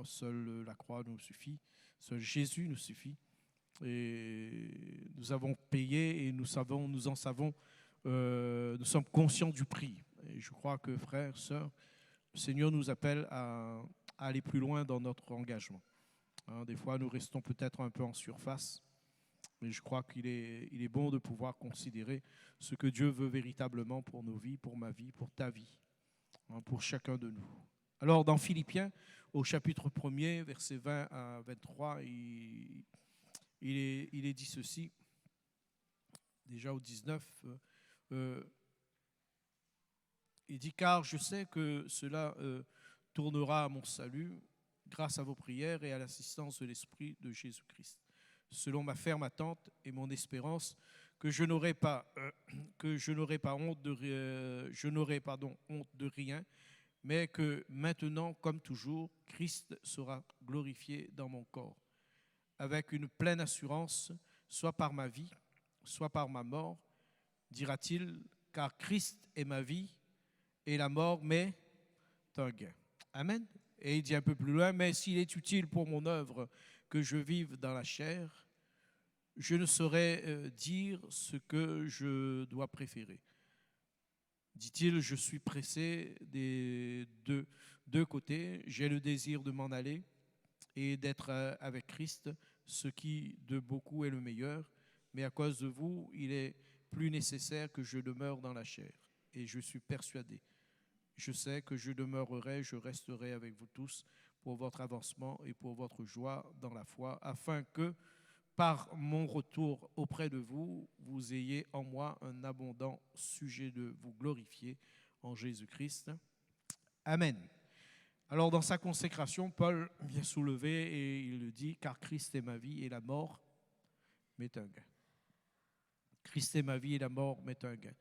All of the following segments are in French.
Seule la croix nous suffit, seul Jésus nous suffit. Et nous avons payé et nous en savons, nous sommes conscients du prix. Et je crois que, frères, sœurs, le Seigneur nous appelle à aller plus loin dans notre engagement. Des fois, nous restons peut-être un peu en surface, mais je crois qu'il est bon de pouvoir considérer ce que Dieu veut véritablement pour nos vies, pour ma vie, pour ta vie, pour chacun de nous. Alors, dans Philippiens, au chapitre 1er, versets 20 à 23, il est dit ceci, déjà au 19, il dit « Car je sais que cela tournera à mon salut grâce à vos prières et à l'assistance de l'Esprit de Jésus-Christ, selon ma ferme attente et mon espérance que je n'aurai pas honte de rien, mais que maintenant, comme toujours, Christ sera glorifié dans mon corps, avec une pleine assurance, soit par ma vie, soit par ma mort, dira-t-il, car Christ est ma vie et la mort m'est un gain. » Amen. Et il dit un peu plus loin, « Mais s'il est utile pour mon œuvre que je vive dans la chair, je ne saurais dire ce que je dois préférer. » Dit-il, « Je suis pressé des deux côtés. J'ai le désir de m'en aller et d'être avec Christ, ce qui de beaucoup est le meilleur. Mais à cause de vous, il est plus nécessaire que je demeure dans la chair. Et je suis persuadé. Je sais que je demeurerai, je resterai avec vous tous pour votre avancement et pour votre joie dans la foi, afin que, par mon retour auprès de vous, vous ayez en moi un abondant sujet de vous glorifier en Jésus-Christ. » Amen. Alors, dans sa consécration, Paul vient soulever et il le dit, « Car Christ est ma vie et la mort m'est un gain. » Christ est ma vie et la mort m'est un gain.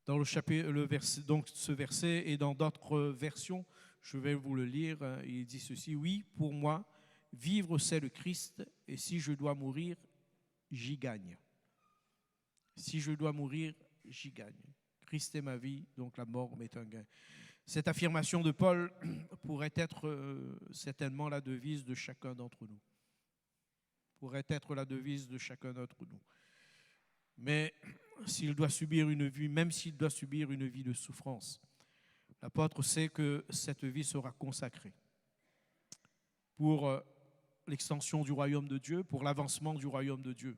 Dans donc ce verset et dans d'autres versions, je vais vous le lire, il dit ceci, « Oui, pour moi, vivre c'est le Christ, et si je dois mourir, j'y gagne. » Si je dois mourir, j'y gagne. Christ est ma vie, donc la mort m'est un gain. Cette affirmation de Paul pourrait être certainement la devise de chacun d'entre nous. Pourrait être la devise de chacun d'entre nous. Mais s'il doit subir une vie, même s'il doit subir une vie de souffrance, l'apôtre sait que cette vie sera consacrée pour l'extension du royaume de Dieu, pour l'avancement du royaume de Dieu.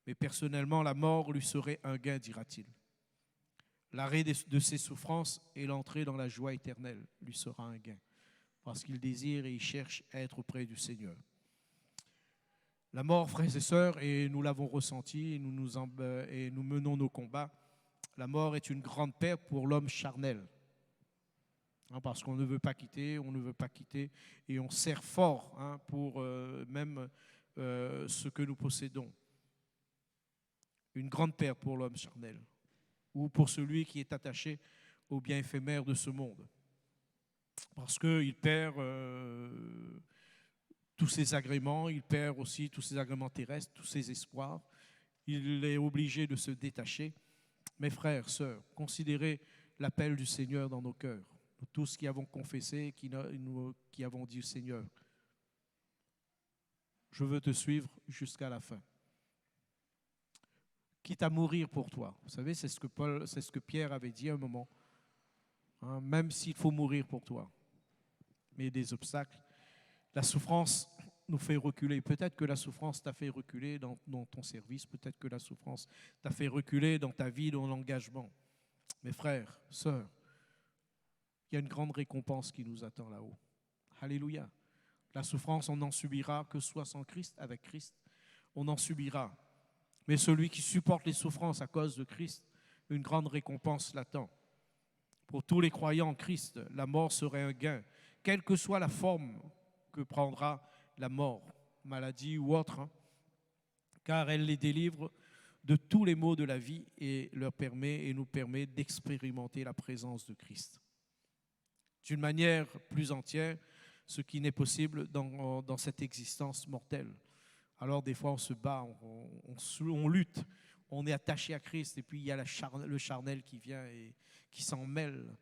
Mais personnellement, la mort lui serait un gain, dira-t-il. L'arrêt de ses souffrances et l'entrée dans la joie éternelle lui sera un gain, parce qu'il désire et il cherche à être auprès du Seigneur. La mort, frères et sœurs, et nous l'avons ressenti, et nous menons nos combats, la mort est une grande perte pour l'homme charnel. Parce qu'on ne veut pas quitter, et on serre fort pour même ce que nous possédons. Une grande perte pour l'homme charnel, ou pour celui qui est attaché aux biens éphémères de ce monde. Parce qu'il perd tous ses agréments, il perd aussi tous ses agréments terrestres, tous ses espoirs. Il est obligé de se détacher. Mes frères, sœurs, considérez l'appel du Seigneur dans nos cœurs. Nous tous qui avons confessé, qui avons dit, Seigneur, je veux te suivre jusqu'à la fin. Quitte à mourir pour toi. Vous savez, c'est ce que Pierre avait dit à un moment. Même s'il faut mourir pour toi. Mais des obstacles. La souffrance nous fait reculer. Peut-être que la souffrance t'a fait reculer dans ton service. Peut-être que la souffrance t'a fait reculer dans ta vie, dans l'engagement. Mes frères, sœurs, il y a une grande récompense qui nous attend là-haut. Alléluia. La souffrance, on n'en subira que soit sans Christ, avec Christ. On en subira. Mais celui qui supporte les souffrances à cause de Christ, une grande récompense l'attend. Pour tous les croyants en Christ, la mort serait un gain, quelle que soit la forme que prendra la mort, maladie ou autre, car elle les délivre de tous les maux de la vie et nous permet d'expérimenter la présence de Christ. D'une manière plus entière, ce qui n'est possible dans cette existence mortelle. Alors des fois on se bat, on lutte, on est attaché à Christ et puis il y a le charnel qui vient et qui s'en mêle.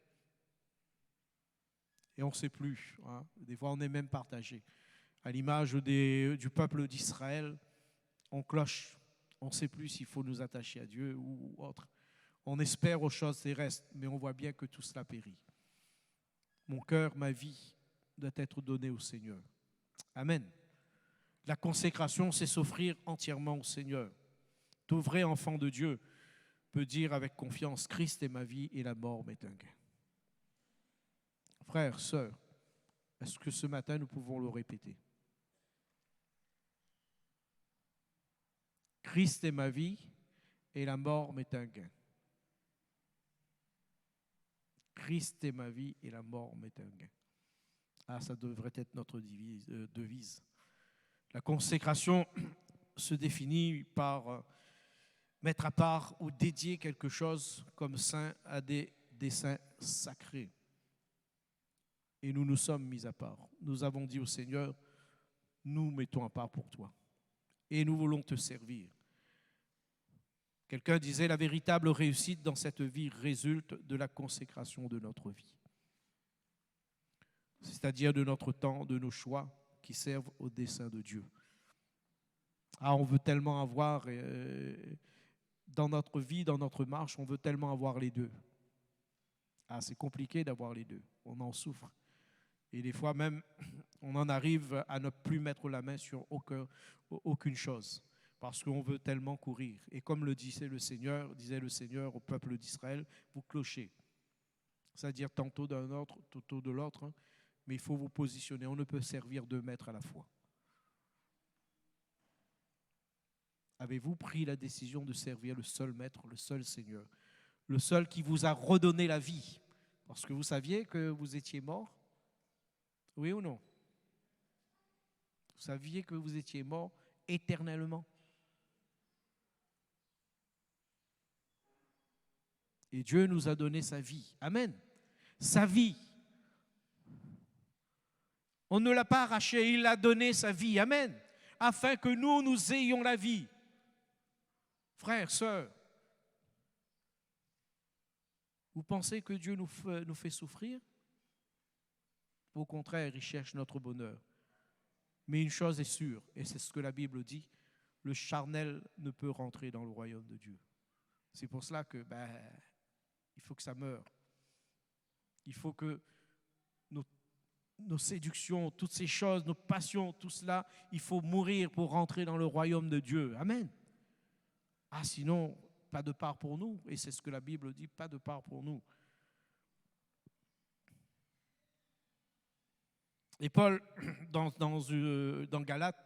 Et on ne sait plus. Hein. Des fois, on est même partagé. À l'image du peuple d'Israël, on cloche. On ne sait plus s'il faut nous attacher à Dieu ou autre. On espère aux choses terrestres, mais on voit bien que tout cela périt. Mon cœur, ma vie doit être donnée au Seigneur. Amen. La consécration, c'est s'offrir entièrement au Seigneur. Tout vrai enfant de Dieu peut dire avec confiance, Christ est ma vie et la mort m'est un gain. Frères, sœurs, est-ce que ce matin nous pouvons le répéter? Christ est ma vie et la mort m'est un gain. Christ est ma vie et la mort m'est un gain. Ah, ça devrait être notre devise. La consécration se définit par mettre à part ou dédier quelque chose comme saint à des desseins sacrés. Et nous nous sommes mis à part. Nous avons dit au Seigneur, nous mettons à part pour toi. Et nous voulons te servir. Quelqu'un disait, la véritable réussite dans cette vie résulte de la consécration de notre vie. C'est-à-dire de notre temps, de nos choix qui servent au dessein de Dieu. Ah, on veut tellement avoir, dans notre vie, dans notre marche, on veut tellement avoir les deux. Ah, c'est compliqué d'avoir les deux, on en souffre. Et des fois même, on en arrive à ne plus mettre la main sur aucune chose. Parce qu'on veut tellement courir. Et comme disait le Seigneur au peuple d'Israël, vous clochez. C'est-à-dire tantôt d'un autre, tantôt de l'autre. Hein, mais il faut vous positionner. On ne peut servir 2 maîtres à la fois. Avez-vous pris la décision de servir le seul maître, le seul Seigneur, le seul qui vous a redonné la vie? Parce que vous saviez que vous étiez mort? Oui ou non? Vous saviez que vous étiez mort éternellement? Et Dieu nous a donné sa vie. Amen. Sa vie. On ne l'a pas arraché, il a donné sa vie. Amen. Afin que nous ayons la vie. Frères, sœurs, vous pensez que Dieu nous fait souffrir? Au contraire, il cherche notre bonheur. Mais une chose est sûre, et c'est ce que la Bible dit, le charnel ne peut rentrer dans le royaume de Dieu. C'est pour cela que il faut que ça meure. Il faut que nos séductions, toutes ces choses, nos passions, tout cela, il faut mourir pour rentrer dans le royaume de Dieu. Amen. Ah, sinon, pas de part pour nous. Et c'est ce que la Bible dit, pas de part pour nous. Et Paul, dans Galates,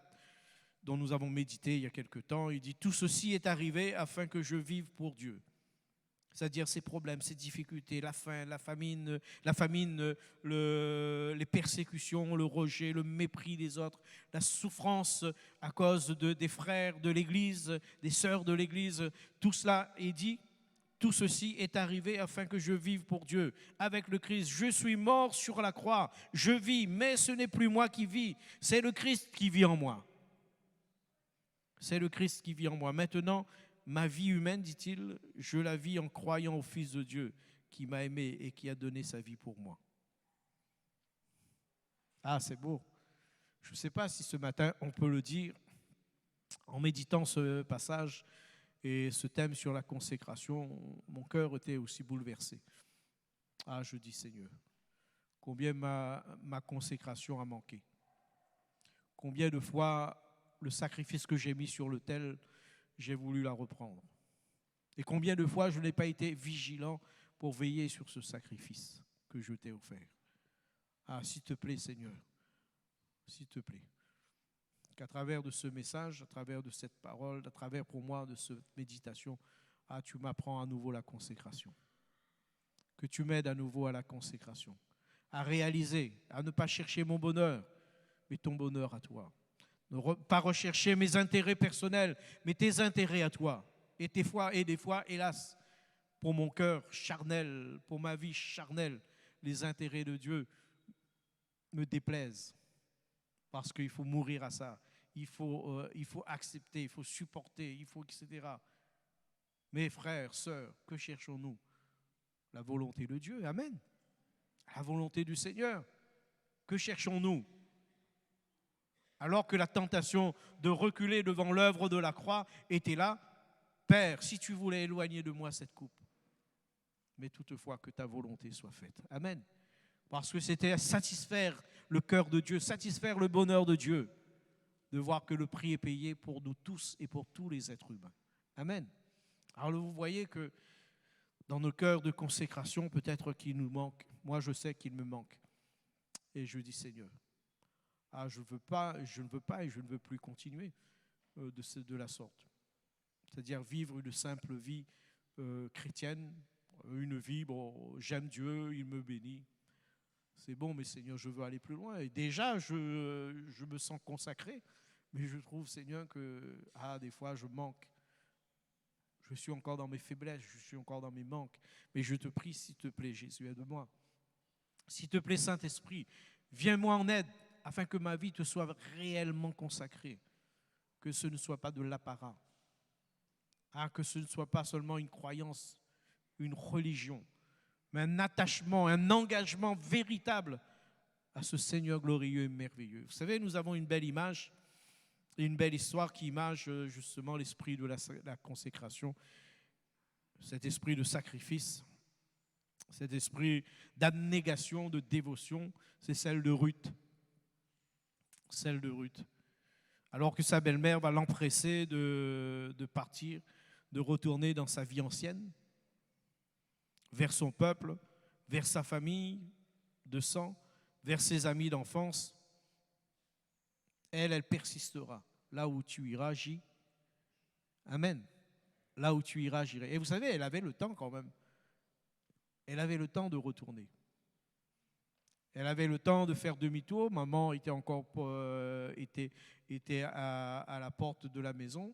dont nous avons médité il y a quelque temps, il dit « Tout ceci est arrivé afin que je vive pour Dieu ». C'est-à-dire ces problèmes, ces difficultés, la faim, la famine, les persécutions, le rejet, le mépris des autres, la souffrance à cause des frères de l'Église, des sœurs de l'Église, tout cela est dit. Tout ceci est arrivé afin que je vive pour Dieu. Avec le Christ, je suis mort sur la croix. Je vis, mais ce n'est plus moi qui vis. C'est le Christ qui vit en moi. C'est le Christ qui vit en moi. Maintenant, ma vie humaine, dit-il, je la vis en croyant au Fils de Dieu qui m'a aimé et qui a donné sa vie pour moi. Ah, c'est beau. Je ne sais pas si ce matin, on peut le dire en méditant ce passage. Et ce thème sur la consécration, mon cœur était aussi bouleversé. Ah, je dis Seigneur, combien ma consécration a manqué. Combien de fois le sacrifice que j'ai mis sur l'autel, j'ai voulu la reprendre. Et combien de fois je n'ai pas été vigilant pour veiller sur ce sacrifice que je t'ai offert. Ah, s'il te plaît Seigneur, s'il te plaît. Qu'à travers de ce message, à travers de cette parole, à travers pour moi de cette méditation, tu m'apprends à nouveau la consécration. Que tu m'aides à nouveau à la consécration, à réaliser, à ne pas chercher mon bonheur, mais ton bonheur à toi. Ne pas rechercher mes intérêts personnels, mais tes intérêts à toi. Et des fois, hélas, pour mon cœur charnel, pour ma vie charnelle, les intérêts de Dieu me déplaisent. Parce qu'il faut mourir à ça. Il faut accepter, il faut supporter, etc. Mes frères, sœurs, que cherchons-nous? La volonté de Dieu, amen. La volonté du Seigneur. Que cherchons-nous? Alors que la tentation de reculer devant l'œuvre de la croix était là, Père, si tu voulais éloigner de moi cette coupe, mais toutefois que ta volonté soit faite. Amen. Parce que c'était satisfaire le cœur de Dieu, satisfaire le bonheur de Dieu, de voir que le prix est payé pour nous tous et pour tous les êtres humains. Amen. Alors vous voyez que dans nos cœurs de consécration, peut-être qu'il nous manque. Moi, je sais qu'il me manque. Et je dis, Seigneur, je ne veux pas et je ne veux plus continuer de la sorte. C'est-à-dire vivre une simple vie chrétienne, une vie, bon, j'aime Dieu, il me bénit. C'est bon, mais Seigneur, je veux aller plus loin. Et déjà, je me sens consacré, mais je trouve, Seigneur, que des fois, je manque. Je suis encore dans mes faiblesses, je suis encore dans mes manques. Mais je te prie, s'il te plaît, Jésus, aide-moi. S'il te plaît, Saint-Esprit, viens-moi en aide afin que ma vie te soit réellement consacrée. Que ce ne soit pas de l'apparat. Que ce ne soit pas seulement une croyance, une religion, mais un attachement, un engagement véritable à ce Seigneur glorieux et merveilleux. Vous savez, nous avons une belle image, une belle histoire qui image justement l'esprit de la consécration, cet esprit de sacrifice, cet esprit d'abnégation, de dévotion, c'est celle de Ruth. Celle de Ruth. Alors que sa belle-mère va l'empresser de partir, de retourner dans sa vie ancienne, vers son peuple, vers sa famille de sang, vers ses amis d'enfance. Elle persistera. Là où tu iras, j'y. Amen. Là où tu iras, j'irai. Et vous savez, elle avait le temps quand même. Elle avait le temps de retourner. Elle avait le temps de faire demi-tour. Maman était encore était à la porte de la maison.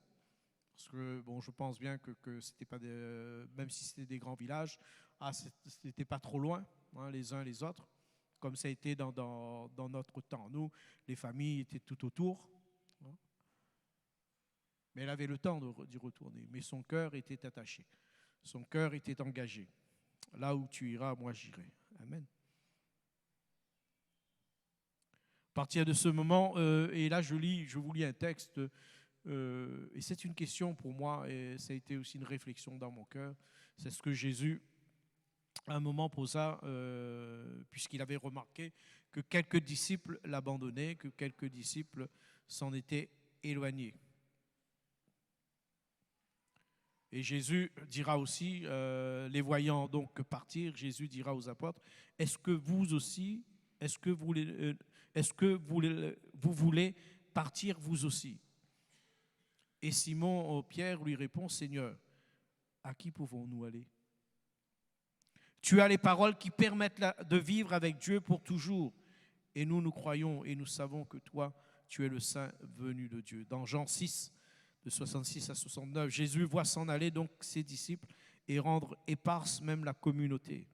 Parce que bon, je pense bien que c'était pas même si c'était des grands villages, c'était pas trop loin, hein, les uns les autres, comme ça a été dans notre temps. Nous, les familles étaient tout autour. Hein. Mais elle avait le temps d'y retourner. Mais son cœur était attaché. Son cœur était engagé. Là où tu iras, moi j'irai. Amen. À partir de ce moment, et là je vous lis un texte, et c'est une question pour moi, et ça a été aussi une réflexion dans mon cœur. C'est ce que Jésus, à un moment, posa, puisqu'il avait remarqué que quelques disciples l'abandonnaient, que quelques disciples s'en étaient éloignés. Et Jésus dira aussi, les voyant donc partir, Jésus dira aux apôtres, est-ce que vous aussi, est-ce que vous voulez partir vous aussi? Et Simon Pierre lui répond, Seigneur, à qui pouvons-nous aller? Tu as les paroles qui permettent de vivre avec Dieu pour toujours. Et nous croyons et nous savons que toi, tu es le Saint venu de Dieu. Dans Jean 6, de 66 à 69, Jésus voit s'en aller donc ses disciples et rendre éparse même la communauté.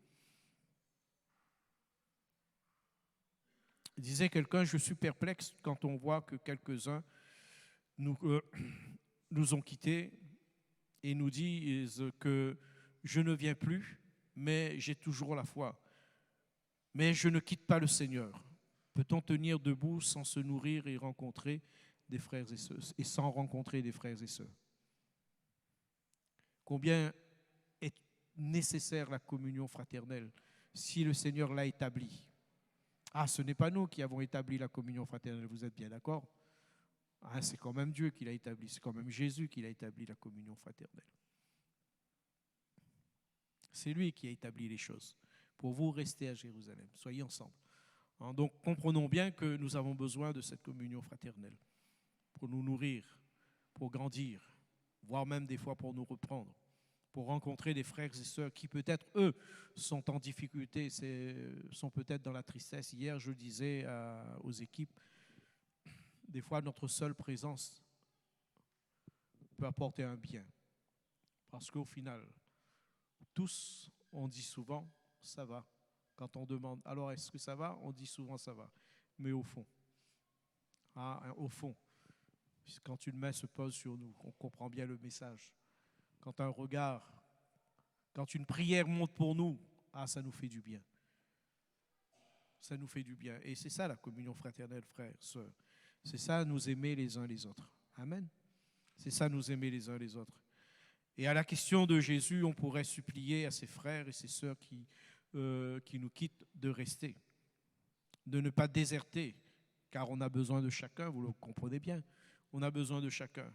Disait quelqu'un, je suis perplexe quand on voit que quelques-uns nous ont quittés et nous disent que je ne viens plus, mais j'ai toujours la foi. Mais je ne quitte pas le Seigneur. Peut-on tenir debout sans se nourrir et rencontrer des frères et sœurs, et sans rencontrer des frères et sœurs? Combien est nécessaire la communion fraternelle si le Seigneur l'a établie? Ce n'est pas nous qui avons établi la communion fraternelle, vous êtes bien d'accord? C'est quand même Dieu qui l'a établi, c'est quand même Jésus qui l'a établi, la communion fraternelle. C'est lui qui a établi les choses. Pour vous, restez à Jérusalem, soyez ensemble. Donc comprenons bien que nous avons besoin de cette communion fraternelle pour nous nourrir, pour grandir, voire même des fois pour nous reprendre, pour rencontrer des frères et sœurs qui peut-être, eux, sont en difficulté, sont peut-être dans la tristesse. Hier, je disais aux équipes, des fois notre seule présence peut apporter un bien. Parce qu'au final, tous, on dit souvent, ça va. Quand on demande, alors est-ce que ça va? On dit souvent ça va. Mais au fond, quand une main se pose sur nous, on comprend bien le message. Quand un regard, quand une prière monte pour nous, ça nous fait du bien. Ça nous fait du bien. Et c'est ça la communion fraternelle, frères, sœurs. C'est ça, nous aimer les uns les autres. Amen. C'est ça, nous aimer les uns les autres. Et à la question de Jésus, on pourrait supplier à ses frères et ses sœurs qui nous quittent de rester, de ne pas déserter, car on a besoin de chacun, vous le comprenez bien. On a besoin de chacun.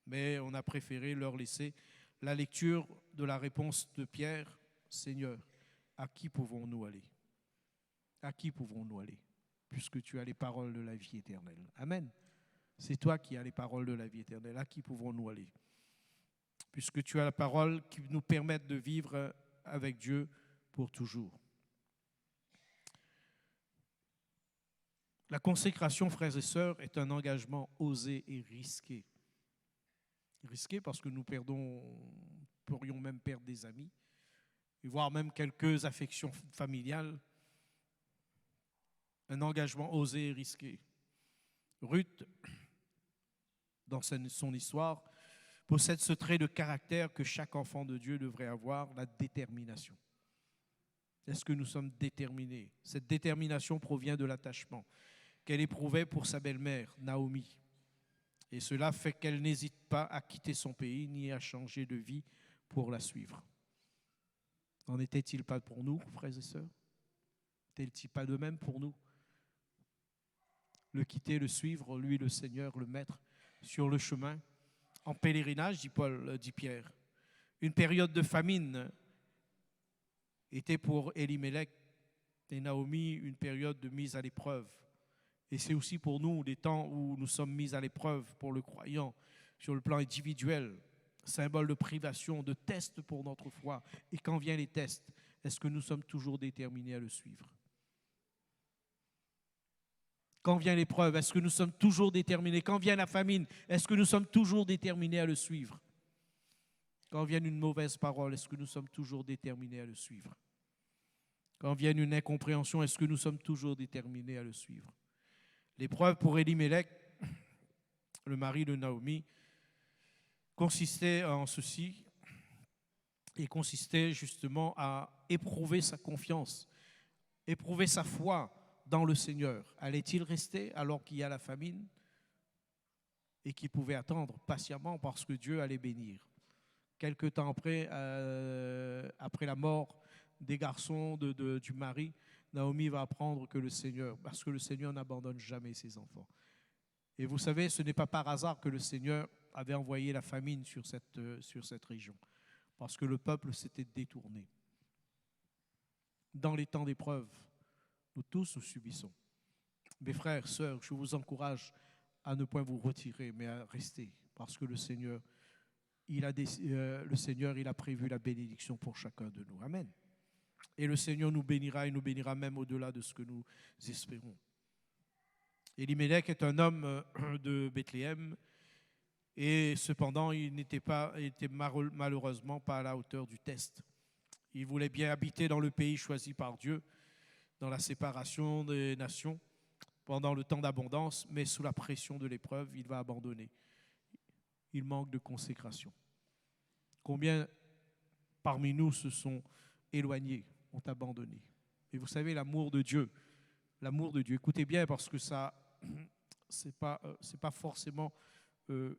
Mais on a préféré leur laisser la lecture de la réponse de Pierre. Seigneur, à qui pouvons-nous aller? À qui pouvons-nous aller? Puisque tu as les paroles de la vie éternelle. Amen. C'est toi qui as les paroles de la vie éternelle. À qui pouvons-nous aller? Puisque tu as la parole qui nous permet de vivre avec Dieu pour toujours. La consécration, frères et sœurs, est un engagement osé et risqué. Risqué parce que nous pourrions même perdre des amis, voire même quelques affections familiales. Un engagement osé et risqué. Ruth, dans son histoire, possède ce trait de caractère que chaque enfant de Dieu devrait avoir, la détermination. Est-ce que nous sommes déterminés? Cette détermination provient de l'attachement qu'elle éprouvait pour sa belle-mère, Naomi. Et cela fait qu'elle n'hésite pas à quitter son pays ni à changer de vie pour la suivre. N'en était-il pas pour nous, frères et sœurs? N'était-il pas de même pour nous? Le quitter, le suivre, lui, le Seigneur, le Maître, sur le chemin, en pèlerinage, dit Pierre. Une période de famine était pour Elimelech et Naomi une période de mise à l'épreuve. Et c'est aussi pour nous des temps où nous sommes mis à l'épreuve pour le croyant sur le plan individuel, symbole de privation, de test pour notre foi. Et quand viennent les tests, est-ce que nous sommes toujours déterminés à le suivre? Quand vient l'épreuve, est-ce que nous sommes toujours déterminés? Quand vient la famine, est-ce que nous sommes toujours déterminés à le suivre? Quand vient une mauvaise parole, est-ce que nous sommes toujours déterminés à le suivre? Quand vient une incompréhension, est-ce que nous sommes toujours déterminés à le suivre? L'épreuve pour Elimelech, le mari de Naomi, consistait en ceci, et consistait justement à éprouver sa confiance, éprouver sa foi dans le Seigneur. Allait-il rester alors qu'il y a la famine et qu'il pouvait attendre patiemment parce que Dieu allait bénir? Quelque temps après la mort des garçons du mari, Naomi va apprendre que le Seigneur, parce que le Seigneur n'abandonne jamais ses enfants. Et vous savez, ce n'est pas par hasard que le Seigneur avait envoyé la famine sur cette région, parce que le peuple s'était détourné. Dans les temps d'épreuve, nous tous nous subissons. Mes frères, sœurs, je vous encourage à ne point vous retirer, mais à rester, parce que le Seigneur, il a prévu la bénédiction pour chacun de nous. Amen. Et le Seigneur nous bénira, et nous bénira même au-delà de ce que nous espérons. Elimelech est un homme de Bethléem, et cependant, il n'était malheureusement pas à la hauteur du test. Il voulait bien habiter dans le pays choisi par Dieu, dans la séparation des nations, pendant le temps d'abondance, mais sous la pression de l'épreuve, il va abandonner. Il manque de consécration. Combien parmi nous se sont éloignés, ont abandonné? Et vous savez, l'amour de Dieu, écoutez bien parce que ça, c'est pas forcément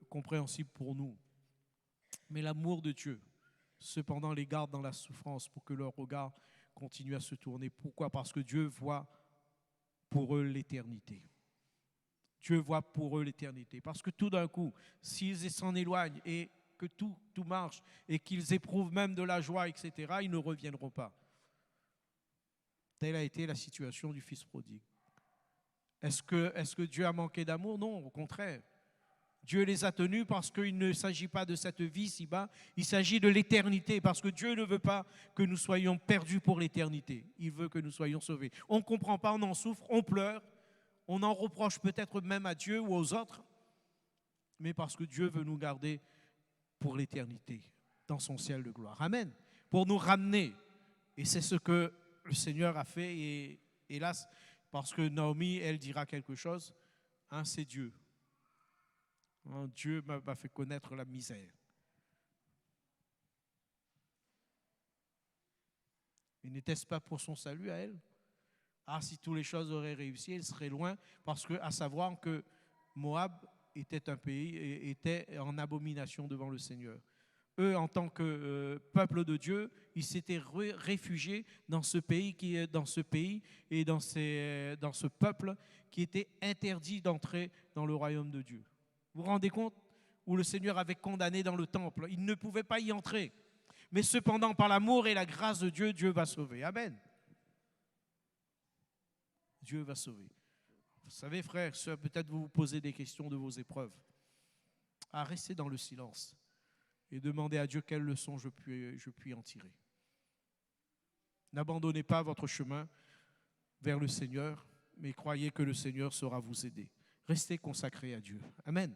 compréhensible pour nous. Mais l'amour de Dieu, cependant, les garde dans la souffrance pour que leur regard continue à se tourner. Pourquoi? Parce que Dieu voit pour eux l'éternité. Dieu voit pour eux l'éternité. Parce que tout d'un coup, s'ils s'en éloignent et que tout marche et qu'ils éprouvent même de la joie, etc., ils ne reviendront pas. Telle a été la situation du fils prodigue. Est-ce que Dieu a manqué d'amour? Non, au contraire. Dieu les a tenus parce qu'il ne s'agit pas de cette vie ici-bas, il s'agit de l'éternité, parce que Dieu ne veut pas que nous soyons perdus pour l'éternité. Il veut que nous soyons sauvés. On ne comprend pas, on en souffre, on pleure, on en reproche peut-être même à Dieu ou aux autres, mais parce que Dieu veut nous garder pour l'éternité, dans son ciel de gloire. Amen. Pour nous ramener. Et c'est ce que le Seigneur a fait, et hélas, parce que Naomi, elle dira quelque chose, hein, c'est Dieu. Dieu m'a fait connaître la misère. Et n'était-ce pas pour son salut à elle? Ah, si toutes les choses auraient réussi, il serait loin, parce que, à savoir que Moab était un pays, était en abomination devant le Seigneur. Eux, en tant que peuple de Dieu, ils s'étaient réfugiés dans ce pays, et dans ce peuple qui était interdit d'entrer dans le royaume de Dieu. Vous vous rendez compte? Où le Seigneur avait condamné dans le temple. Ils ne pouvaient pas y entrer. Mais cependant, par l'amour et la grâce de Dieu, Dieu va sauver. Amen. Dieu va sauver. Vous savez, frères, sœurs, peut-être vous vous posez des questions de vos épreuves. Restez dans le silence et demandez à Dieu quelles leçons je puis en tirer. N'abandonnez pas votre chemin vers le Seigneur, mais croyez que le Seigneur saura vous aider. Restez consacrés à Dieu. Amen.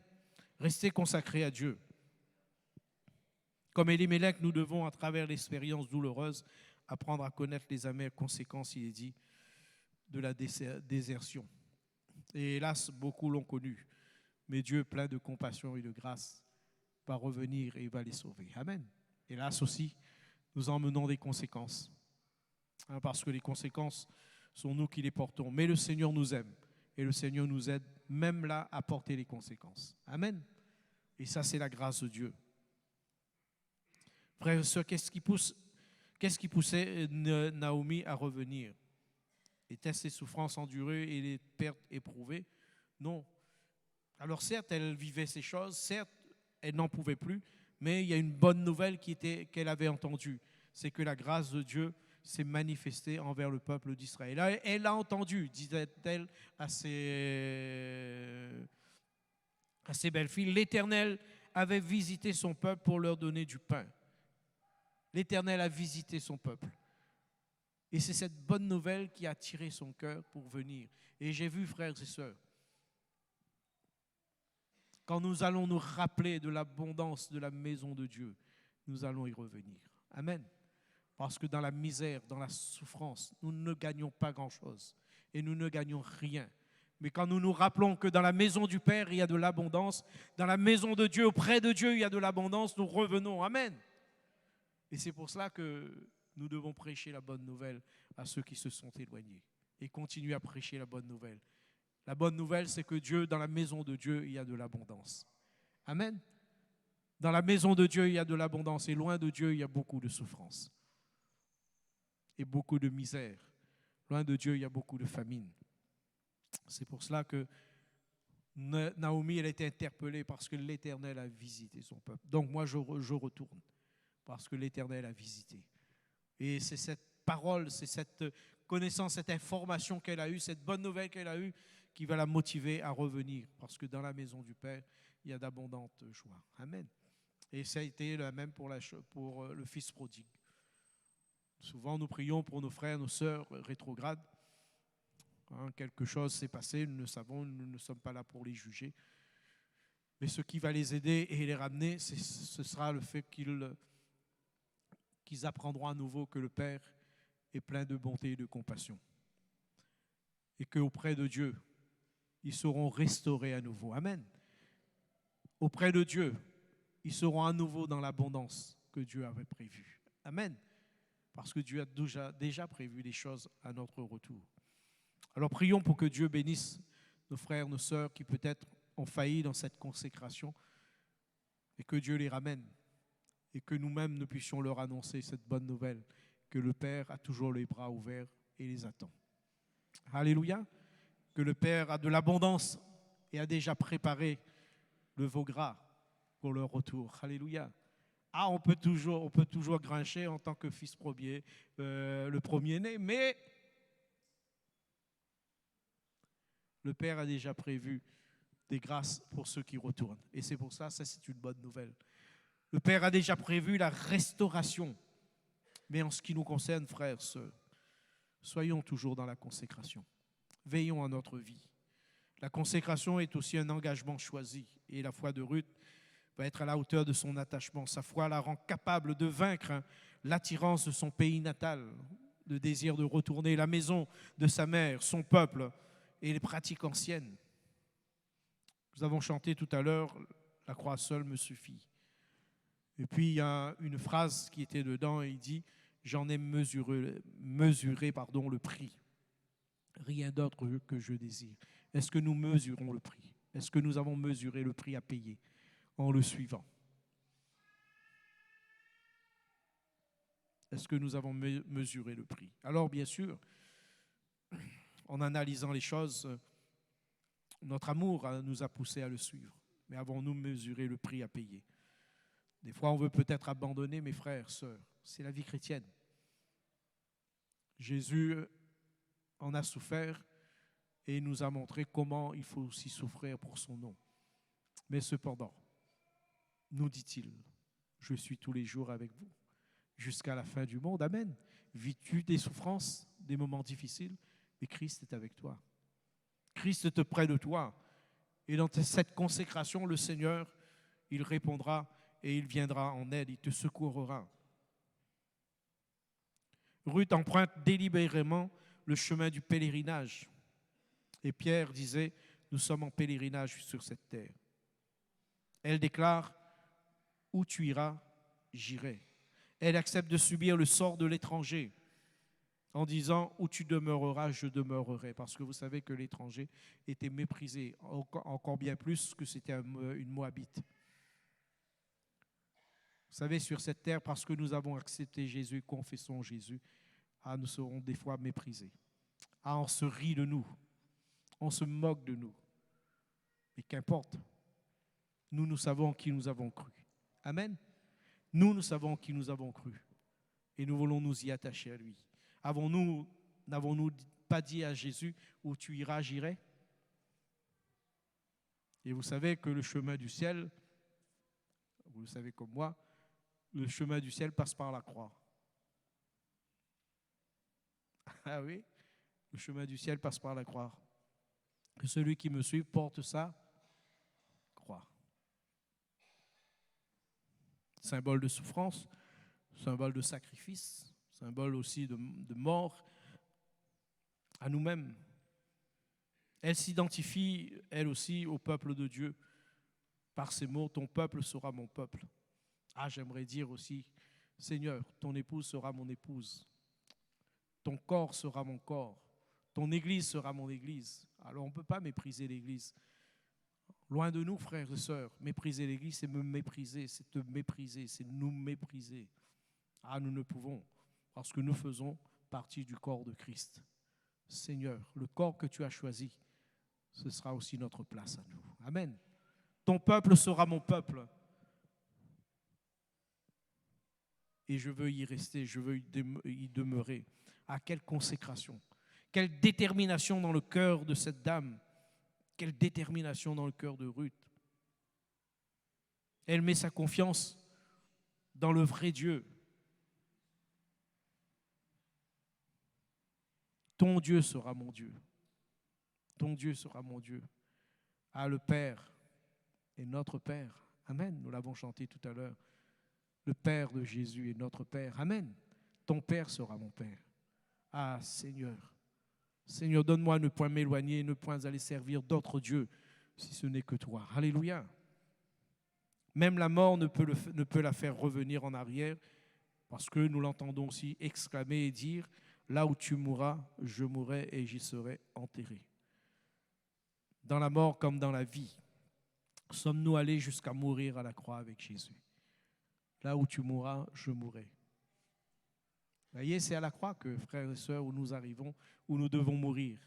Restez consacrés à Dieu. Comme Elimelech, nous devons, à travers l'expérience douloureuse, apprendre à connaître les amères conséquences, il est dit, de la désertion. Et hélas, beaucoup l'ont connu. Mais Dieu, plein de compassion et de grâce, va revenir et va les sauver. Amen. Hélas aussi, nous en menons des conséquences. Parce que les conséquences sont nous qui les portons. Mais le Seigneur nous aime. Et le Seigneur nous aide, même là, à porter les conséquences. Amen. Et ça, c'est la grâce de Dieu. Frères et sœurs, qu'est-ce qui poussait Naomi à revenir? Étaient-ce ses souffrances endurées et les pertes éprouvées? Non. Alors certes, elle vivait ces choses, certes, elle n'en pouvait plus, mais il y a une bonne nouvelle qu'elle avait entendue. C'est que la grâce de Dieu s'est manifestée envers le peuple d'Israël. Elle a entendu, disait-elle à ses belles-filles, l'Éternel avait visité son peuple pour leur donner du pain. L'Éternel a visité son peuple. Et c'est cette bonne nouvelle qui a attiré son cœur pour venir. Et j'ai vu, frères et sœurs, quand nous allons nous rappeler de l'abondance de la maison de Dieu, nous allons y revenir. Amen. Parce que dans la misère, dans la souffrance, nous ne gagnons pas grand-chose. Et nous ne gagnons rien. Mais quand nous nous rappelons que dans la maison du Père, il y a de l'abondance, dans la maison de Dieu, auprès de Dieu, il y a de l'abondance, nous revenons. Amen. Et c'est pour cela que nous devons prêcher la bonne nouvelle à ceux qui se sont éloignés. Et continuer à prêcher la bonne nouvelle. La bonne nouvelle, c'est que Dieu, dans la maison de Dieu, il y a de l'abondance. Amen. Dans la maison de Dieu, il y a de l'abondance. Et loin de Dieu, il y a beaucoup de souffrance. Et beaucoup de misère. Loin de Dieu, il y a beaucoup de famine. C'est pour cela que Naomi, elle a été interpellée parce que l'Éternel a visité son peuple. Donc moi, je retourne parce que l'Éternel a visité. Et c'est cette parole, c'est cette connaissance, cette information qu'elle a eue, cette bonne nouvelle qu'elle a eue, qui va la motiver à revenir. Parce que dans la maison du Père, il y a d'abondantes joies. Amen. Et ça a été la même pour le fils prodigue. Souvent, nous prions pour nos frères, nos sœurs rétrogrades. Quelque chose s'est passé, nous le savons, nous ne sommes pas là pour les juger. Mais ce qui va les aider et les ramener, ce sera le fait qu'ils apprendront à nouveau que le Père est plein de bonté et de compassion. Et qu'auprès de Dieu, ils seront restaurés à nouveau. Amen. Auprès de Dieu, ils seront à nouveau dans l'abondance que Dieu avait prévue. Amen. Parce que Dieu a déjà prévu des choses à notre retour. Alors prions pour que Dieu bénisse nos frères, nos sœurs qui peut-être ont failli dans cette consécration et que Dieu les ramène et que nous-mêmes nous puissions leur annoncer cette bonne nouvelle que le Père a toujours les bras ouverts et les attend. Alléluia. Que le Père a de l'abondance et a déjà préparé le veau gras pour leur retour. Alléluia. On peut toujours grincher en tant que fils premier, le premier-né, mais le Père a déjà prévu des grâces pour ceux qui retournent. Et c'est pour ça c'est une bonne nouvelle. Le Père a déjà prévu la restauration. Mais en ce qui nous concerne, frères, sœurs, soyons toujours dans la consécration. Veillons à notre vie. La consécration est aussi un engagement choisi. Et la foi de Ruth va être à la hauteur de son attachement. Sa foi la rend capable de vaincre l'attirance de son pays natal, le désir de retourner, la maison de sa mère, son peuple et les pratiques anciennes. Nous avons chanté tout à l'heure « La croix seule me suffit ». Et puis il y a une phrase qui était dedans et il dit « J'en ai mesuré le prix ». Rien d'autre que je désire. Est-ce que nous mesurons le prix? Est-ce que nous avons mesuré le prix à payer en le suivant? Est-ce que nous avons mesuré le prix? Alors, bien sûr, en analysant les choses, notre amour nous a poussés à le suivre. Mais avons-nous mesuré le prix à payer? Des fois, on veut peut-être abandonner, mes frères, sœurs. C'est la vie chrétienne. Jésus en a souffert et nous a montré comment il faut aussi souffrir pour son nom. Mais cependant, nous dit-il, je suis tous les jours avec vous, jusqu'à la fin du monde. Amen. Vis-tu des souffrances, des moments difficiles, mais Christ est avec toi. Christ est près de toi. Et dans cette consécration, le Seigneur, il répondra et il viendra en aide, il te secourra. Ruth emprunte délibérément le chemin du pèlerinage. Et Pierre disait, nous sommes en pèlerinage sur cette terre. Elle déclare, où tu iras, j'irai. Elle accepte de subir le sort de l'étranger en disant, où tu demeureras, je demeurerai. Parce que vous savez que l'étranger était méprisé, encore bien plus que c'était une Moabite. Vous savez, sur cette terre, parce que nous avons accepté Jésus, confessons Jésus, nous serons des fois méprisés. On se rit de nous, on se moque de nous. Mais qu'importe, nous savons qui nous avons cru. Amen. Nous savons qui nous avons cru. Et nous voulons nous y attacher à lui. N'avons-nous pas dit à Jésus, où tu iras, j'irai? Et vous savez que le chemin du ciel, vous le savez comme moi, le chemin du ciel passe par la croix. Ah oui, le chemin du ciel passe par la croix. Que celui qui me suit porte sa croix. Symbole de souffrance, symbole de sacrifice, symbole aussi de mort à nous-mêmes. Elle s'identifie, elle aussi, au peuple de Dieu. Par ces mots, ton peuple sera mon peuple. J'aimerais dire aussi, Seigneur, ton épouse sera mon épouse. Ton corps sera mon corps. Ton église sera mon église. Alors on ne peut pas mépriser l'église. Loin de nous, frères et sœurs, mépriser l'église, c'est me mépriser, c'est te mépriser, c'est nous mépriser. Nous ne pouvons, parce que nous faisons partie du corps de Christ. Seigneur, le corps que tu as choisi, ce sera aussi notre place à nous. Amen. Ton peuple sera mon peuple. Et je veux y rester, je veux y demeurer. Quelle consécration, quelle détermination dans le cœur de cette dame, quelle détermination dans le cœur de Ruth. Elle met sa confiance dans le vrai Dieu. Ton Dieu sera mon Dieu. Ton Dieu sera mon Dieu. Le Père est notre Père. Amen. Nous l'avons chanté tout à l'heure. Le Père de Jésus est notre Père. Amen. Ton Père sera mon Père. Seigneur. Seigneur, donne-moi ne point m'éloigner, ne point aller servir d'autres dieux, si ce n'est que toi. Alléluia. Même la mort ne peut la faire revenir en arrière, parce que nous l'entendons aussi exclamer et dire, là où tu mourras, je mourrai et j'y serai enterré. Dans la mort comme dans la vie, sommes-nous allés jusqu'à mourir à la croix avec Jésus? Là où tu mourras, je mourrai. Vous voyez, c'est à la croix que, frères et sœurs, où nous arrivons, où nous devons mourir.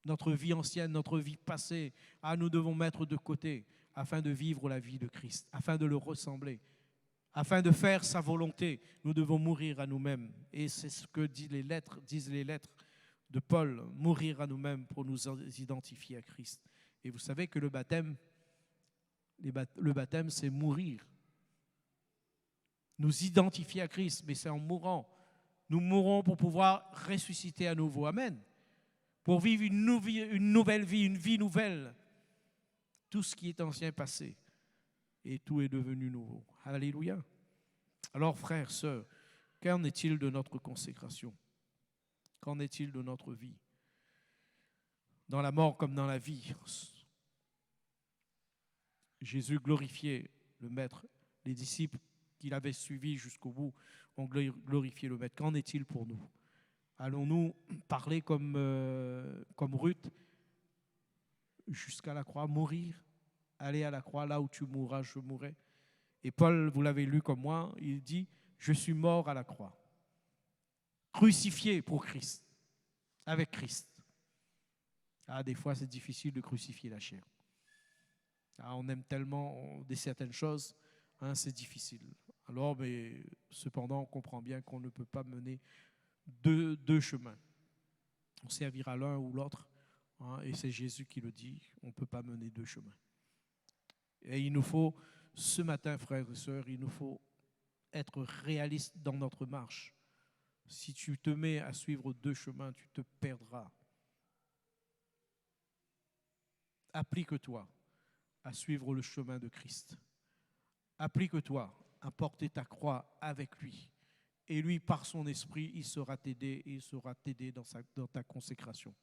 Notre vie ancienne, notre vie passée, nous devons mettre de côté afin de vivre la vie de Christ, afin de le ressembler, afin de faire sa volonté. Nous devons mourir à nous-mêmes. Et c'est ce que disent les lettres de Paul, mourir à nous-mêmes pour nous identifier à Christ. Et vous savez que le baptême, c'est mourir. Nous identifier à Christ, mais c'est en mourant. Nous mourrons pour pouvoir ressusciter à nouveau. Amen. Pour vivre une nouvelle vie, une vie nouvelle. Tout ce qui est ancien passé. Et tout est devenu nouveau. Alléluia. Alors, frères, sœurs, qu'en est-il de notre consécration? Qu'en est-il de notre vie? Dans la mort comme dans la vie. Jésus glorifiait le Maître. Les disciples qu'il avait suivis jusqu'au bout ont glorifié le Maître. Qu'en est-il pour nous? Allons-nous parler comme Ruth jusqu'à la croix, mourir, aller à la croix, là où tu mourras, je mourrai. Et Paul, vous l'avez lu comme moi, il dit, je suis mort à la croix, crucifié pour Christ, avec Christ. Ah, des fois, c'est difficile de crucifier la chair. Ah, on aime tellement certaines choses, hein, c'est difficile. Alors, mais cependant, on comprend bien qu'on ne peut pas mener deux chemins. On servira l'un ou l'autre, hein, et c'est Jésus qui le dit, on ne peut pas mener deux chemins. Et il nous faut, ce matin, frères et sœurs, il nous faut être réaliste dans notre marche. Si tu te mets à suivre deux chemins, tu te perdras. Applique-toi à suivre le chemin de Christ. Applique-toi à porter ta croix avec lui. Et lui, par son esprit, il sera t'aider et il sera t'aider dans ta consécration.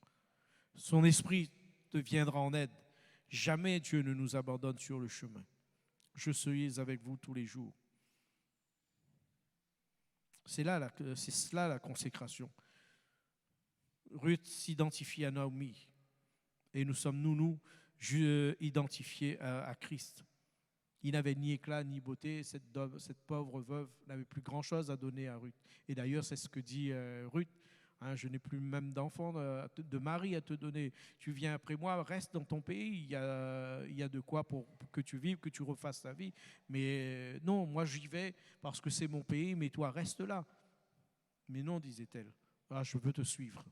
Son esprit te viendra en aide. Jamais Dieu ne nous abandonne sur le chemin. Je suis avec vous tous les jours. C'est cela la consécration. Ruth s'identifie à Naomi et nous sommes, nous, identifiés à Christ. Il n'avait ni éclat ni beauté. Cette pauvre veuve n'avait plus grand-chose à donner à Ruth. Et d'ailleurs, c'est ce que dit Ruth. Hein, je n'ai plus même d'enfant, de mari à te donner. Tu viens après moi, reste dans ton pays. Il y a de quoi pour que tu vives, que tu refasses ta vie. Mais non, moi j'y vais parce que c'est mon pays, mais toi reste là. Mais non, disait-elle, ah, je veux te suivre.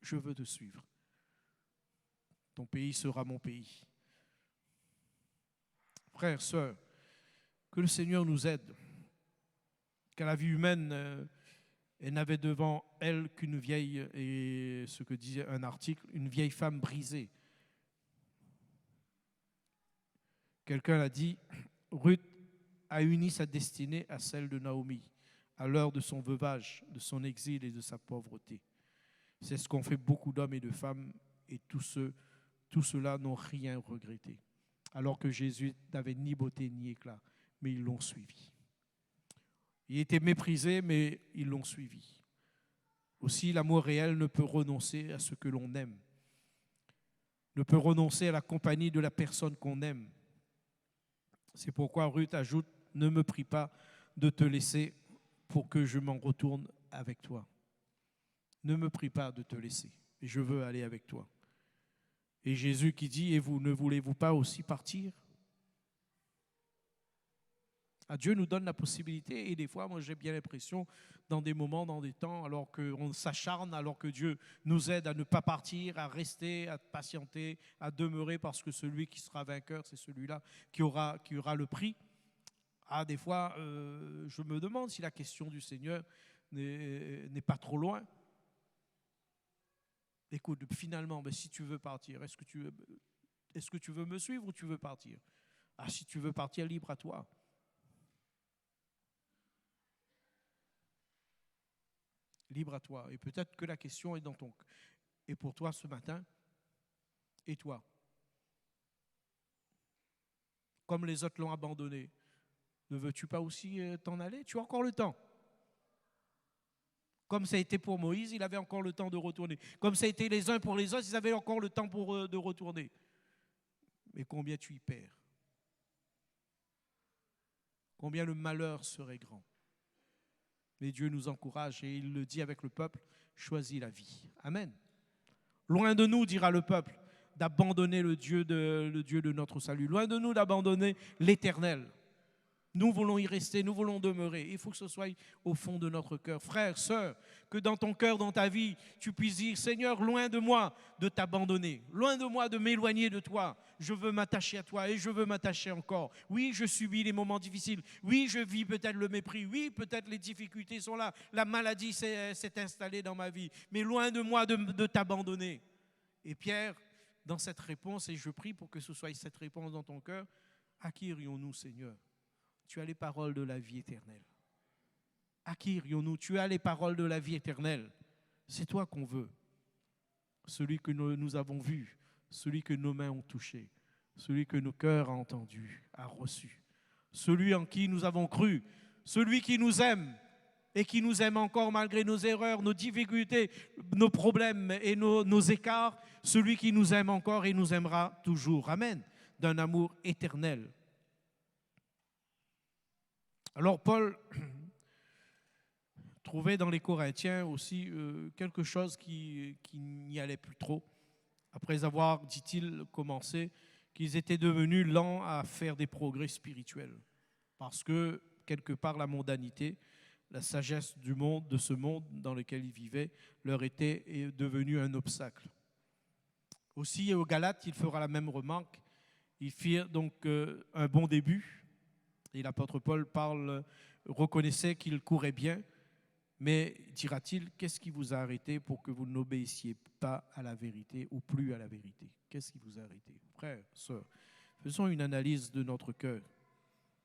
Je veux te suivre. Ton pays sera mon pays. Frères, sœurs, que le Seigneur nous aide. Qu'à la vie humaine, elle n'avait devant elle qu'une vieille, et ce que disait un article, une vieille femme brisée. Quelqu'un l'a dit, Ruth a uni sa destinée à celle de Naomi, à l'heure de son veuvage, de son exil et de sa pauvreté. C'est ce qu'ont fait beaucoup d'hommes et de femmes, et tous ceux-là n'ont rien regretté. Alors que Jésus n'avait ni beauté ni éclat, mais ils l'ont suivi. Il était méprisé, mais ils l'ont suivi. Aussi, l'amour réel ne peut renoncer à ce que l'on aime, ne peut renoncer à la compagnie de la personne qu'on aime. C'est pourquoi Ruth ajoute, ne me prie pas de te laisser pour que je m'en retourne avec toi. Ne me prie pas de te laisser, je veux aller avec toi. Et Jésus qui dit, et vous, ne voulez-vous pas aussi partir? Dieu nous donne la possibilité, et des fois, moi j'ai bien l'impression, dans des moments, dans des temps, alors qu'on s'acharne, alors que Dieu nous aide à ne pas partir, à rester, à patienter, à demeurer, parce que celui qui sera vainqueur, c'est celui-là qui aura le prix. Des fois, je me demande si la question du Seigneur n'est pas trop loin. Écoute, finalement, si tu veux partir, est-ce que tu veux me suivre ou tu veux partir? Si tu veux partir, libre à toi. Libre à toi. Et peut-être que la question est et pour toi ce matin. Et toi? Comme les autres l'ont abandonné, ne veux-tu pas aussi t'en aller? Tu as encore le temps. Comme ça a été pour Moïse, il avait encore le temps de retourner. Comme ça a été les uns pour les autres, ils avaient encore le temps de retourner. Mais combien tu y perds? Combien le malheur serait grand? Mais Dieu nous encourage et il le dit avec le peuple, choisis la vie. Amen. Loin de nous, dira le peuple, d'abandonner le Dieu de notre salut. Loin de nous d'abandonner l'Éternel. Nous voulons y rester, nous voulons demeurer. Il faut que ce soit au fond de notre cœur. Frère, sœur, que dans ton cœur, dans ta vie, tu puisses dire, Seigneur, loin de moi de t'abandonner, loin de moi de m'éloigner de toi. Je veux m'attacher à toi et je veux m'attacher encore. Oui, je subis les moments difficiles. Oui, je vis peut-être le mépris. Oui, peut-être les difficultés sont là. La maladie s'est installée dans ma vie. Mais loin de moi de t'abandonner. Et Pierre, dans cette réponse, et je prie pour que ce soit cette réponse dans ton cœur, à qui irions-nous, Seigneur? Tu as les paroles de la vie éternelle. À qui irions-nous? Tu as les paroles de la vie éternelle. C'est toi qu'on veut. Celui que nous avons vu, celui que nos mains ont touché, celui que nos cœurs ont entendu, a reçu. Celui en qui nous avons cru, celui qui nous aime et qui nous aime encore malgré nos erreurs, nos difficultés, nos problèmes et nos écarts, celui qui nous aime encore et nous aimera toujours. Amen. D'un amour éternel. Alors Paul trouvait dans les Corinthiens aussi quelque chose qui n'y allait plus trop. Après avoir, dit-il, commencé, qu'ils étaient devenus lents à faire des progrès spirituels. Parce que, quelque part, la mondanité, la sagesse du monde, de ce monde dans lequel ils vivaient, leur était devenue un obstacle. Aussi, aux Galates, il fera la même remarque. Ils firent donc un bon début. Et l'apôtre Paul reconnaissait qu'il courait bien. Mais, dira-t-il, qu'est-ce qui vous a arrêté pour que vous n'obéissiez pas à la vérité ou plus à la vérité? Qu'est-ce qui vous a arrêté? Frères, sœurs, faisons une analyse de notre cœur.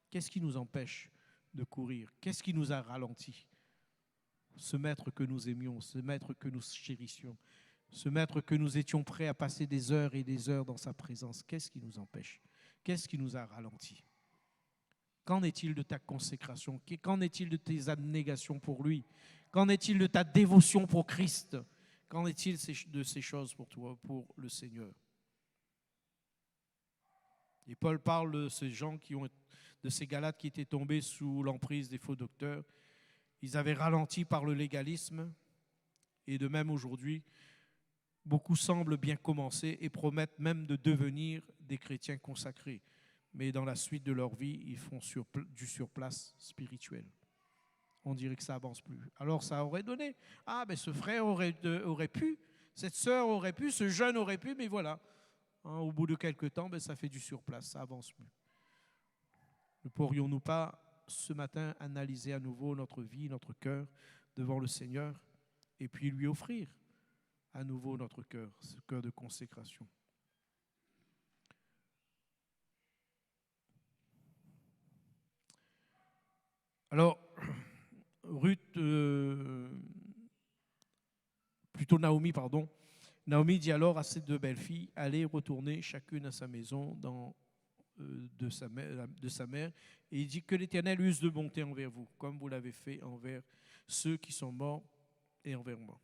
Qu'est-ce qui nous empêche de courir? Qu'est-ce qui nous a ralenti? Ce maître que nous aimions, ce maître que nous chérissions, ce maître que nous étions prêts à passer des heures et des heures dans sa présence, qu'est-ce qui nous empêche? Qu'est-ce qui nous a ralenti? Qu'en est-il de ta consécration? Qu'en est-il de tes abnégations pour lui? Qu'en est-il de ta dévotion pour Christ? Qu'en est-il de ces choses pour toi, pour le Seigneur? Et Paul parle de ces gens de ces Galates qui étaient tombés sous l'emprise des faux docteurs. Ils avaient ralenti par le légalisme. Et de même aujourd'hui, beaucoup semblent bien commencer et promettent même de devenir des chrétiens consacrés. Mais dans la suite de leur vie, ils font du surplace spirituel. On dirait que ça n'avance plus. Alors ça aurait donné, ce frère aurait pu, cette sœur aurait pu, ce jeune aurait pu, mais voilà. Au bout de quelques temps, ça fait du surplace, ça n'avance plus. Ne pourrions-nous pas, ce matin, analyser à nouveau notre vie, notre cœur devant le Seigneur et puis lui offrir à nouveau notre cœur, ce cœur de consécration? Alors, Naomi, Naomi dit alors à ses deux belles-filles, allez retourner chacune à sa maison de sa mère, et il dit que l'Éternel use de bonté envers vous, comme vous l'avez fait envers ceux qui sont morts et envers moi.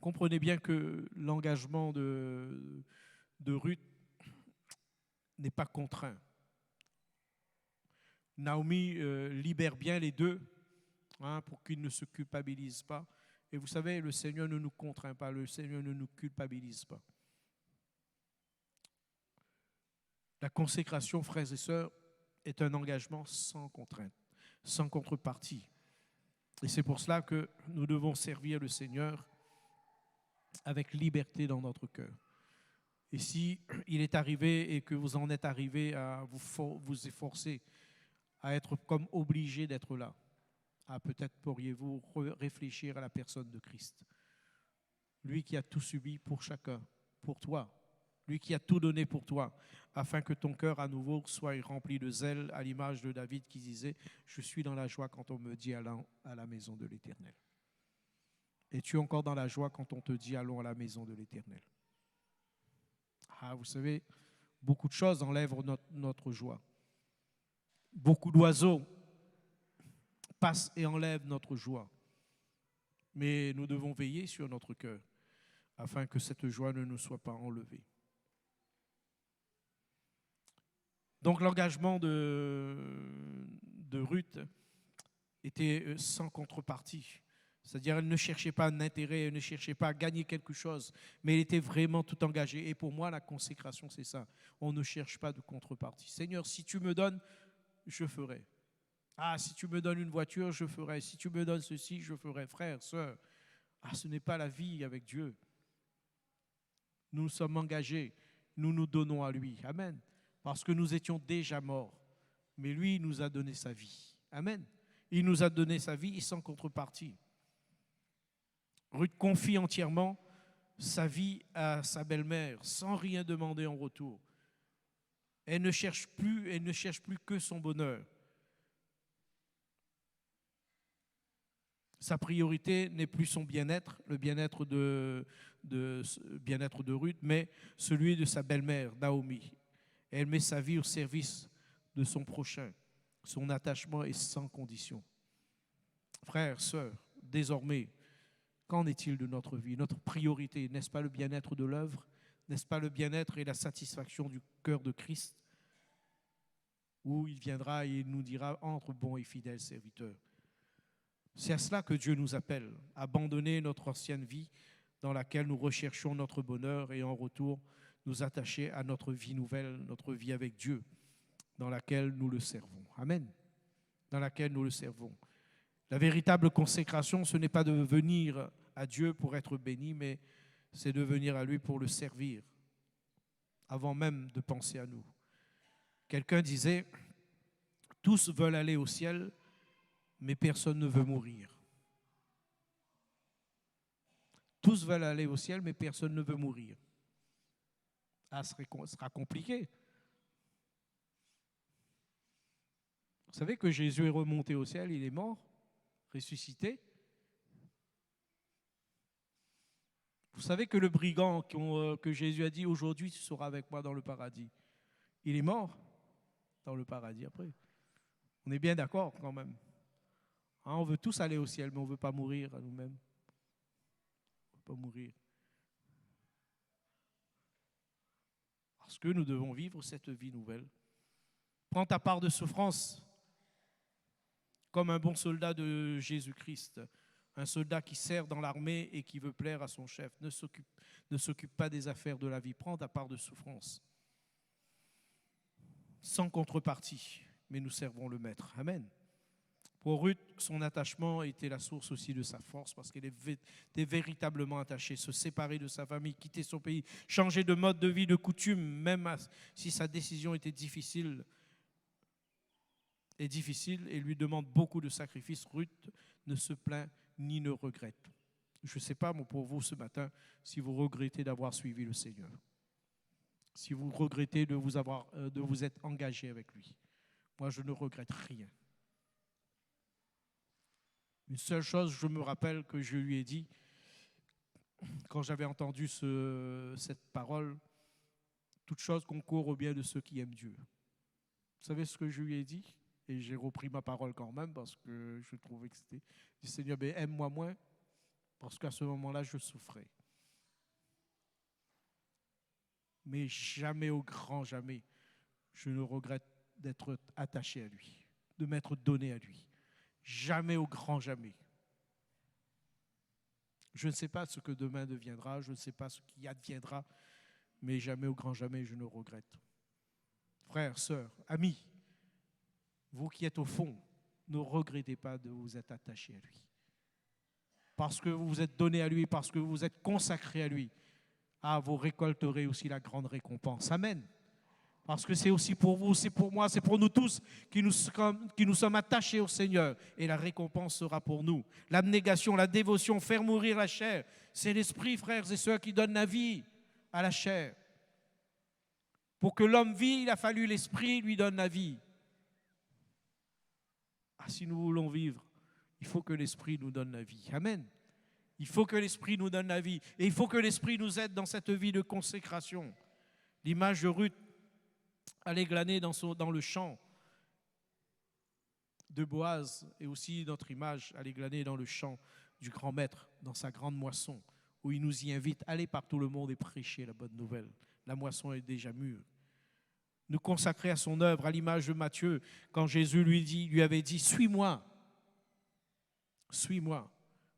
Comprenez bien que l'engagement de Ruth n'est pas contraint. Naomi libère bien les deux pour qu'ils ne se culpabilisent pas. Et vous savez, le Seigneur ne nous contraint pas, le Seigneur ne nous culpabilise pas. La consécration, frères et sœurs, est un engagement sans contrainte, sans contrepartie. Et c'est pour cela que nous devons servir le Seigneur avec liberté dans notre cœur. Et si il est arrivé et que vous en êtes arrivé à vous efforcer, à être comme obligé d'être là, peut-être pourriez-vous réfléchir à la personne de Christ. Lui qui a tout subi pour chacun, pour toi. Lui qui a tout donné pour toi, afin que ton cœur à nouveau soit rempli de zèle, à l'image de David qui disait « Je suis dans la joie quand on me dit allons à la maison de l'Éternel ». Es-tu encore dans la joie quand on te dit allons à la maison de l'Éternel? Vous savez, beaucoup de choses enlèvent notre joie. Beaucoup d'oiseaux passent et enlèvent notre joie. Mais nous devons veiller sur notre cœur afin que cette joie ne nous soit pas enlevée. Donc l'engagement de Ruth était sans contrepartie. C'est-à-dire elle ne cherchait pas un intérêt, elle ne cherchait pas à gagner quelque chose, mais elle était vraiment tout engagée. Et pour moi, la consécration, c'est ça. On ne cherche pas de contrepartie. Seigneur, si tu me donnes, je ferai. Si tu me donnes une voiture, je ferai. Si tu me donnes ceci, je ferai. Frère, sœur, ce n'est pas la vie avec Dieu. Nous sommes engagés, nous nous donnons à lui. Amen. Parce que nous étions déjà morts, mais lui, il nous a donné sa vie. Amen. Il nous a donné sa vie sans contrepartie. Ruth confie entièrement sa vie à sa belle-mère, sans rien demander en retour. Elle ne cherche plus que son bonheur. Sa priorité n'est plus son bien-être, le bien-être de Ruth, mais celui de sa belle-mère, Naomi. Elle met sa vie au service de son prochain. Son attachement est sans condition. Frères, sœurs, désormais, qu'en est-il de notre vie? Notre priorité, n'est-ce pas le bien-être de l'œuvre? N'est-ce pas le bien-être et la satisfaction du cœur de Christ? Où il viendra et il nous dira, entre bons et fidèles serviteurs. C'est à cela que Dieu nous appelle, abandonner notre ancienne vie dans laquelle nous recherchons notre bonheur et en retour nous attacher à notre vie nouvelle, notre vie avec Dieu, dans laquelle nous le servons. Amen. Dans laquelle nous le servons. La véritable consécration, ce n'est pas de venir à Dieu pour être béni, mais c'est de venir à lui pour le servir, avant même de penser à nous. Quelqu'un disait, tous veulent aller au ciel, mais personne ne veut mourir. Tous veulent aller au ciel, mais personne ne veut mourir. Ah, ce sera compliqué. Vous savez que Jésus est remonté au ciel, il est mort, ressuscité. Vous savez que le brigand que Jésus a dit, aujourd'hui tu seras avec moi dans le paradis, il est mort dans le paradis après. On est bien d'accord quand même. Hein, on veut tous aller au ciel, mais on ne veut pas mourir à nous-mêmes. On ne veut pas mourir. Parce que nous devons vivre cette vie nouvelle. Prends ta part de souffrance comme un bon soldat de Jésus-Christ. Un soldat qui sert dans l'armée et qui veut plaire à son chef. Ne s'occupe pas des affaires de la vie. Prends ta part de souffrance. Sans contrepartie, mais nous servons le Maître. Amen. Pour Ruth, son attachement était la source aussi de sa force parce qu'elle était véritablement attachée, se séparer de sa famille, quitter son pays, changer de mode de vie, de coutume, même si sa décision était difficile et lui demande beaucoup de sacrifices. Ruth ne se plaint ni ne regrette. Je ne sais pas, pour vous ce matin, si vous regrettez d'avoir suivi le Seigneur, si vous regrettez de vous être engagé avec lui. Moi, je ne regrette rien. Une seule chose, je me rappelle que je lui ai dit, quand j'avais entendu cette parole, toute chose concourt au bien de ceux qui aiment Dieu. Vous savez ce que je lui ai dit? Et j'ai repris ma parole quand même parce que je trouvais que c'était du Seigneur, mais aime-moi moins parce qu'à ce moment-là, je souffrais. Mais jamais, au grand jamais, je ne regrette d'être attaché à lui, de m'être donné à lui. Jamais, au grand jamais. Je ne sais pas ce que demain deviendra, je ne sais pas ce qui adviendra, mais jamais, au grand jamais, je ne regrette. Frères, sœurs, amis, vous qui êtes au fond, ne regrettez pas de vous être attachés à lui. Parce que vous vous êtes donné à lui, parce que vous vous êtes consacré à lui, vous récolterez aussi la grande récompense. Amen. Parce que c'est aussi pour vous, c'est pour moi, c'est pour nous tous qui nous sommes attachés au Seigneur. Et la récompense sera pour nous. L'abnégation, la dévotion, faire mourir la chair. C'est l'esprit, frères et sœurs, qui donne la vie à la chair. Pour que l'homme vive, il a fallu l'esprit lui donne la vie. Si nous voulons vivre, il faut que l'esprit nous donne la vie. Amen. Il faut que l'esprit nous donne la vie. Et il faut que l'esprit nous aide dans cette vie de consécration. L'image de Ruth, aller glaner dans le champ de Boaz et aussi notre image, aller glaner dans le champ du grand maître, dans sa grande moisson, où il nous y invite, allez par tout le monde et prêcher la bonne nouvelle. La moisson est déjà mûre. Nous consacrer à son œuvre, à l'image de Matthieu, quand Jésus lui avait dit, suis-moi, suis-moi.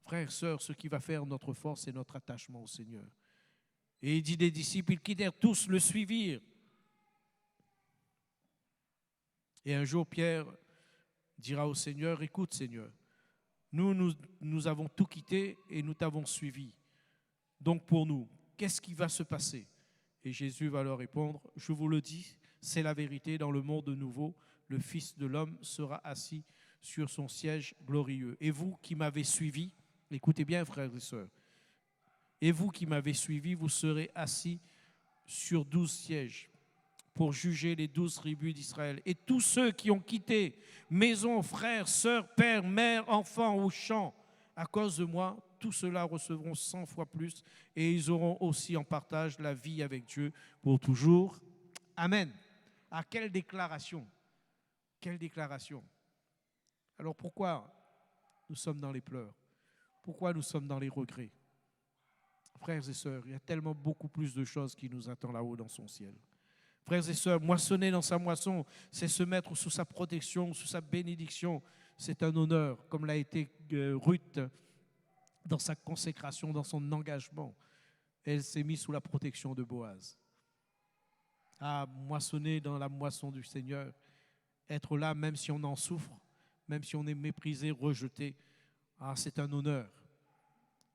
Frères, sœurs, ce qui va faire notre force, c'est notre attachement au Seigneur. Et il dit des disciples, ils quittèrent tous, le suivirent. Et un jour, Pierre dira au Seigneur, écoute Seigneur, nous avons tout quitté et nous t'avons suivi. Donc pour nous, qu'est-ce qui va se passer? Et Jésus va leur répondre, je vous le dis, c'est la vérité, dans le monde nouveau, le Fils de l'homme sera assis sur son siège glorieux. Et vous qui m'avez suivi, écoutez bien frères et sœurs, et vous qui m'avez suivi, vous serez assis sur 12 sièges pour juger les 12 tribus d'Israël. Et tous ceux qui ont quitté maison, frères, sœurs, pères, mères, enfants ou champs, à cause de moi, tous ceux-là recevront 100 fois plus et ils auront aussi en partage la vie avec Dieu pour toujours. Amen. À quelle déclaration Quelle déclaration! Alors pourquoi nous sommes dans les pleurs? Pourquoi nous sommes dans les regrets? Frères et sœurs, il y a tellement beaucoup plus de choses qui nous attendent là-haut dans son ciel. Frères et sœurs, moissonner dans sa moisson, c'est se mettre sous sa protection, sous sa bénédiction. C'est un honneur, comme l'a été Ruth dans sa consécration, dans son engagement. Elle s'est mise sous la protection de Boaz. À moissonner dans la moisson du Seigneur, être là même si on en souffre, même si on est méprisé, rejeté, c'est un honneur.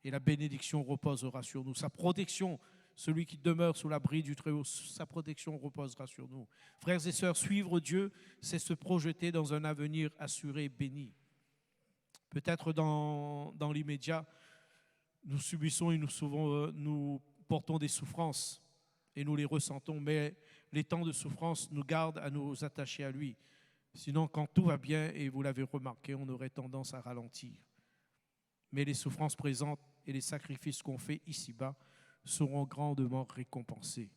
Et la bénédiction reposera sur nous. Sa protection, celui qui demeure sous l'abri du Très-Haut, sa protection reposera sur nous. Frères et sœurs, suivre Dieu, c'est se projeter dans un avenir assuré et béni. Peut-être dans l'immédiat, nous subissons et nous portons des souffrances et nous les ressentons, mais les temps de souffrance nous gardent à nous attacher à lui. Sinon, quand tout va bien, et vous l'avez remarqué, on aurait tendance à ralentir. Mais les souffrances présentes et les sacrifices qu'on fait ici-bas seront grandement récompensés,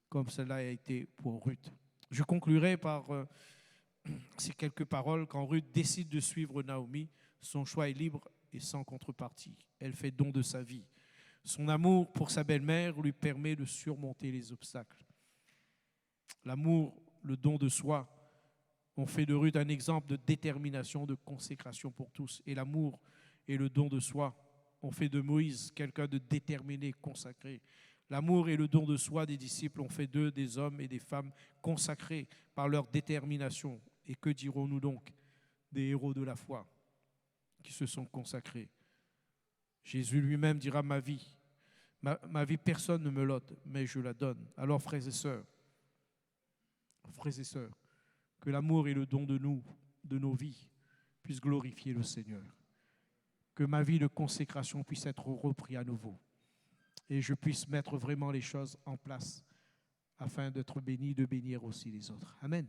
comme cela a été pour Ruth. Je conclurai par ces quelques paroles. Quand Ruth décide de suivre Naomi, son choix est libre et sans contrepartie. Elle fait don de sa vie. Son amour pour sa belle-mère lui permet de surmonter les obstacles. L'amour, le don de soi, ont fait de Ruth un exemple de détermination, de consécration pour tous. Et l'amour et le don de soi ont fait de Moïse quelqu'un de déterminé, consacré. L'amour et le don de soi des disciples ont fait d'eux des hommes et des femmes consacrés par leur détermination. Et que dirons-nous donc des héros de la foi qui se sont consacrés? Jésus lui-même dira: ma vie, personne ne me l'ôte, mais je la donne. Alors frères et sœurs, que l'amour et le don de nos vies puissent glorifier le Seigneur. Que ma vie de consécration puisse être reprise à nouveau. Et je puisse mettre vraiment les choses en place afin d'être béni, de bénir aussi les autres. Amen.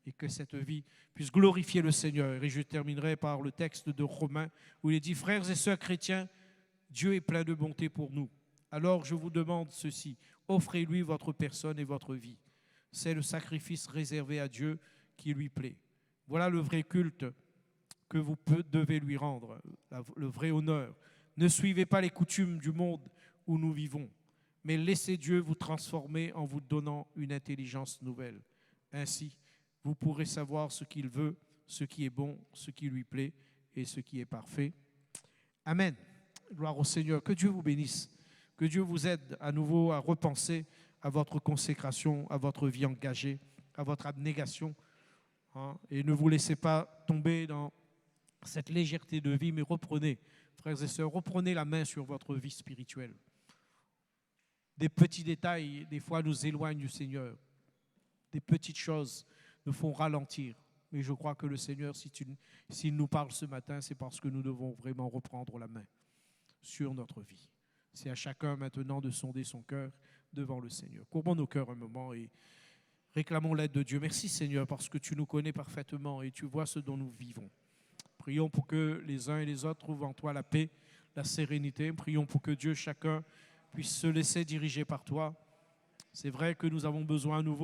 Et que cette vie puisse glorifier le Seigneur. Et je terminerai par le texte de Romains où il est dit: frères et sœurs chrétiens, Dieu est plein de bonté pour nous. Alors je vous demande ceci: offrez-lui votre personne et votre vie. C'est le sacrifice réservé à Dieu qui lui plaît. Voilà le vrai culte que vous devez lui rendre, le vrai honneur. Ne suivez pas les coutumes du monde où nous vivons, mais laissez Dieu vous transformer en vous donnant une intelligence nouvelle. Ainsi, vous pourrez savoir ce qu'il veut, ce qui est bon, ce qui lui plaît et ce qui est parfait. Amen. Gloire au Seigneur. Que Dieu vous bénisse. Que Dieu vous aide à nouveau à repenser à votre consécration, à votre vie engagée, à votre abnégation. Et ne vous laissez pas tomber dans cette légèreté de vie, mais reprenez, frères et sœurs, reprenez la main sur votre vie spirituelle. Des petits détails, des fois, nous éloignent du Seigneur. Des petites choses nous font ralentir. Mais je crois que le Seigneur, s'il nous parle ce matin, c'est parce que nous devons vraiment reprendre la main sur notre vie. C'est à chacun maintenant de sonder son cœur devant le Seigneur. Courbons nos cœurs un moment et réclamons l'aide de Dieu. Merci Seigneur, parce que tu nous connais parfaitement et tu vois ce dont nous vivons. Prions pour que les uns et les autres trouvent en toi la paix, la sérénité. Prions pour que Dieu, chacun, puisse se laisser diriger par toi. C'est vrai que nous avons besoin à nouveau